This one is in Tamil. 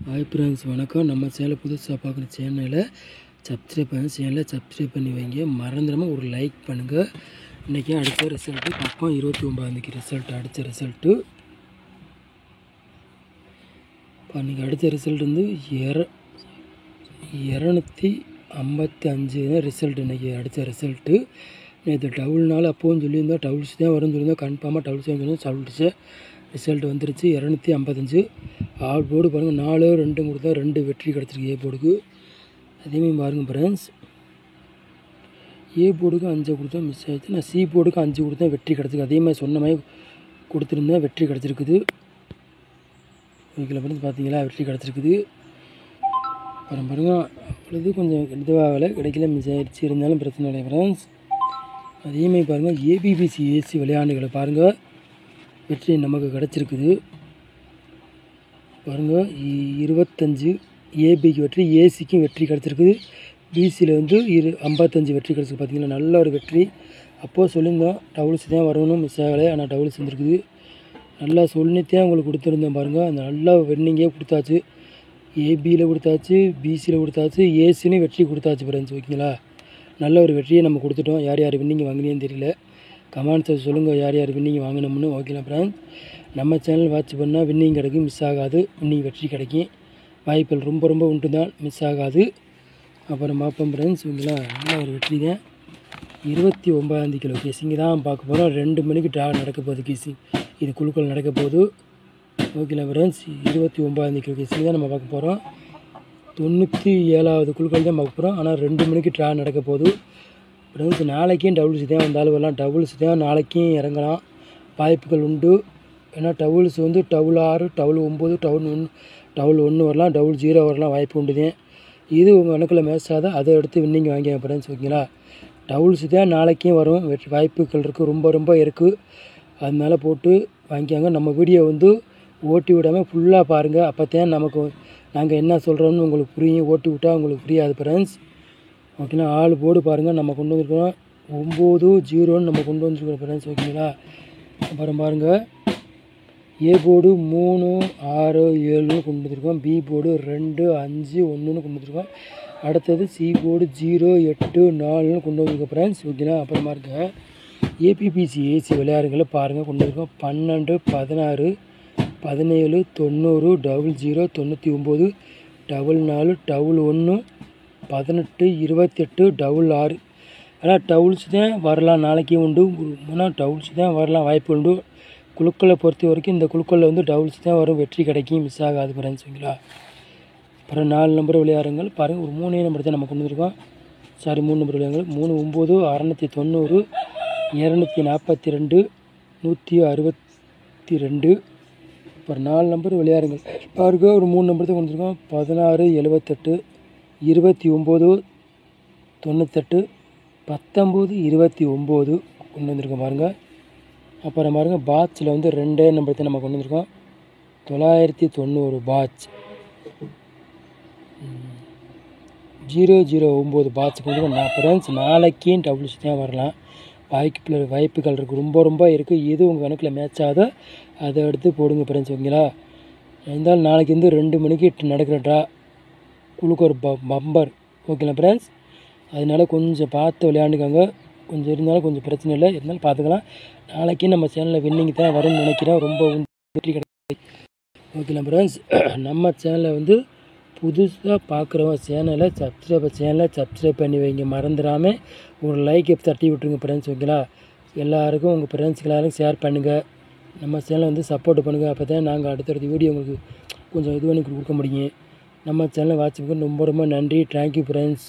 ஹாய் ஃப்ரெண்ட்ஸ், வணக்கம். நம்ம சேனலை புதுசாக பார்க்குற சேனலை சப்ஸ்கிரைப் பண்ணி வைங்க. மறந்துடாமல் ஒரு லைக் பண்ணுங்கள். இன்றைக்கி அடுத்த ரிசல்ட்டு பார்ப்போம். 29 ரிசல்ட்டு இன்றைக்கி அடுத்த ரிசல்ட் வந்து 255 தான் ரிசல்ட். இன்றைக்கி அடுத்த ரிசல்ட்டு நேற்று டவுல்னால அப்போவும் சொல்லியிருந்தோம், டவுல்ஸ் தான் வரும்னு சொல்லியிருந்தோம். கன்ஃபார்மாக டவுல்ஸ் தான் சொல்லிடுச்சு. ரிசல்ட் வந்துருச்சு 255. ஆல் போர்டு பாருங்கள், 4-2 கொடுத்தா 2 வெற்றி கிடச்சிருக்கு ஏ போர்டுக்கு. அதேமாதிரி பாருங்கள் ஃப்ரெண்ட்ஸ், ஏ போர்டுக்கு 5 கொடுத்தா மிஸ் ஆகிடுச்சு. நான் சி போர்டுக்கு 5 கொடுத்தா வெற்றி கிடச்சிருக்கு. அதே மாதிரி சொன்ன மாதிரி கொடுத்துருந்தேன், வெற்றி கிடச்சிருக்குது. ஓகே ஃப்ரெண்ட்ஸ், பார்த்தீங்களா வெற்றி கிடச்சிருக்குது. அப்புறம் பாருங்கள், அவ்வளோது கொஞ்சம் இதுவாகலை, கிடைக்கல, மிஸ் ஆகிடுச்சு. இருந்தாலும் பிரச்சனை இல்லை ஃப்ரெண்ட்ஸ். அதேமாதிரி பாருங்கள், ஏபிபிசி ஏசி விளையாண்டுகளை பாருங்கள், வெற்றி நமக்கு கிடச்சிருக்குது. பாருங்கள், 25 ஏபிக்கு வெற்றி, ஏசிக்கும் வெற்றி கிடச்சிருக்குது. பிசியில் வந்து 55 வெற்றி கிடச்சிருக்கு. பார்த்தீங்கன்னா நல்ல ஒரு வெற்றி. அப்போது சொல்லியிருந்தோம் டவுல்ஸ் தான் வரணும், மிஸ் ஆகலை. ஆனால் டவுல்ஸ் வந்துருக்குது. நல்லா சொல்லித்தான் உங்களுக்கு கொடுத்துருந்தேன் பாருங்கள். அந்த நல்லா வின்னிங்கே கொடுத்தாச்சு. ஏபியில் கொடுத்தாச்சு, பிசியில் கொடுத்தாச்சு, ஏசின்னு வெற்றி கொடுத்தாச்சு ஃப்ரெண்ட்ஸ். ஓகேங்களா, நல்ல ஒரு வெற்றியை நம்ம கொடுத்துட்டோம். யார் யார் வின்னிங் வாங்கினேன்னு தெரியல, கமெண்ட்ஸை சொல்லுங்கள் யார் யார் வின்னிங் வாங்கினோம்னு. ஓகேங்களா ஃப்ரெண்ட்ஸ், நம்ம சேனல் வாட்ச் பண்ணால் வின்னிங் கிடைக்கும், மிஸ் ஆகாது. வின்னிங் வெற்றி கிடைக்கும். வாய்ப்புகள் ரொம்ப ரொம்ப உண்டு தான், மிஸ் ஆகாது. அப்புறம் பார்ப்போம் ஃப்ரெண்ட்ஸ். ஓகேங்களா, நல்ல ஒரு வெற்றி தான். 29 கிலோ கேசிங்க தான் பார்க்க போகிறோம். 2 மணிக்கு ட்ரா நடக்க போகுது கேசிங். இது குழுக்கள் நடக்க போகுது. ஓகேங்களா ஃப்ரெண்ட்ஸ், 29 கிலோ கேசிங் தான் நம்ம பார்க்க போகிறோம். 97வது குழுக்கள் தான் பார்க்க போகிறோம். ஆனால் 2 மணிக்கு ட்ரா நடக்க போகுது ஃப்ரெண்ட்ஸ். நாளைக்கும் டபுள்ஸ் தான் வந்தாலும் வரலாம். டபுள்ஸ் தான் நாளைக்கும் இறங்கலாம், வாய்ப்புகள் உண்டு. ஏன்னா டவுல்ஸ் வந்து டவுல் 6, டவுல் 9, டவுல் 1 வரலாம், டவுல் 0 வரலாம், வாய்ப்பு உண்டு தான். இது உங்கள் கணக்கில் மேட்சாத அதை எடுத்து வின்னிங் வாங்கிங்க ஃப்ரெண்ட்ஸ். ஓகேங்களா, டவுல்ஸ் தான் நாளைக்கும் வரும், வாய்ப்புகள் இருக்குது, ரொம்ப ரொம்ப இருக்குது. அதனால போட்டு வாங்கிக்காங்க. நம்ம வீடியோ வந்து ஓட்டி விடாமல் ஃபுல்லாக பாருங்கள். அப்போ தான் நமக்கு நாங்கள் என்ன சொல்கிறோம்னு உங்களுக்கு புரியும். ஓட்டி விட்டால் உங்களுக்கு புரியாது ஃப்ரெண்ட்ஸ். ஓகேங்களா, ஆள் போர்டு பாருங்கள், நம்ம கொண்டு வந்துருக்கோம் 9-0 நம்ம கொண்டு வந்துருக்கோம் ஃப்ரெண்ட்ஸ். ஓகேங்களா, அப்புறம் பாருங்கள், ஏ போர்டு 3-6-7 கொண்டு வந்துருக்கோம். பி போர்டு 2-5-1 கொண்டு வந்துருக்கோம். அடுத்தது சி போர்டு 0-8-4 கொண்டு வந்துருக்கோம் ஃப்ரெண்ட்ஸ். ஓகேங்களா, அப்புறமா இருக்க ஏபிபிசி ஏசி விளையாடுங்களை பாருங்கள், கொண்டு வந்துருக்கோம். 12, 16, 17, 90, 00, 99, 44, டவுல் 1, 18, 28, டவுல் 6. ஆனால் டவுல்ஸ் தான் வரலாம், நாளைக்கே உண்டு. டவுல்ஸ் தான் வரலாம், வாய்ப்பு உண்டு. குழுக்களை பொறுத்த வரைக்கும் இந்த குழுக்களில் வந்து டவுல்ஸ் தான் வரும், வெற்றி கிடைக்கும், மிஸ் ஆகாது ஃப்ரெண்ட்ஸ். ஓகேங்களா, அப்புறம் 4 நம்பர் விளையாடுங்கள் பாருங்கள். ஒரு 3 நம்பர் தான் நம்ம கொண்டு வந்துருக்கோம். 3 நம்பர் விளையாடுங்கள். 3, 9, 690, 242, 162. அப்புறம் 4 நம்பர் விளையாடுங்கள் பாருங்க. ஒரு 3 நம்பர் தான் கொண்டு வந்துருக்கோம். 16, 78, 29, 98, 19, 29 கொண்டு வந்திருக்கோம் பாருங்கள். அப்புறம் பாருங்கள், பாட்சில் வந்து 2 நம்பர் தான் நம்ம கொண்டு வந்திருக்கோம். 990 பாட்ச், 009 பாட்ச் கொண்டு வந்துருக்கோம். ஃப்ரெண்ட்ஸ், நாளைக்கும் டபுள்ஸ் தான் வரலாம், வாய்ப்புகள் இருக்குது, ரொம்ப ரொம்ப இருக்குது. எது உங்கள் கணக்கில் மேட்ச் ஆகுதோ அதை எடுத்து போடுங்க ஃப்ரெண்ட்ஸ். ஓகேங்களா, இருந்தாலும் நாளைக்கு வந்து 2 மணிக்கு நடக்கிற ட்ரா குழுக்கு ஒரு பம்பர். ஓகேங்களா ஃப்ரெண்ட்ஸ், அதனால கொஞ்சம் பார்த்து விளையாண்டுக்காங்க. கொஞ்சம் இருந்தாலும் கொஞ்சம் பிரச்சனை இல்லை, இருந்தாலும் பார்த்துக்கலாம். நாளைக்கு நம்ம சேனலில் வின்னிங் தான் வரும்னு நினைக்கிறேன், ரொம்ப வெற்றி கிடைக்கும். ஓகேங்களா ஃப்ரெண்ட்ஸ், நம்ம சேனலில் வந்து புதுசாக பார்க்குறவங்க சேனலை சப்ஸ்கிரைப் பண்ணி வைங்க. மறந்துடாமல் ஒரு லைக்கை தட்டி விட்டுருங்க ஃப்ரெண்ட்ஸ். ஓகேங்களா, எல்லாருக்கும் உங்கள் ஃப்ரெண்ட்ஸ்க்கு எல்லாருக்கும் ஷேர் பண்ணுங்கள். நம்ம சேனலை வந்து சப்போர்ட் பண்ணுங்கள். அப்போ தான் நாங்கள் அடுத்தடுத்த வீடியோ உங்களுக்கு கொஞ்சம் இது பண்ணி கொடுக்க முடியும். நம்ம சேனலை வாட்ச் பண்ணி ரொம்ப ரொம்ப நன்றி. Thank you friends.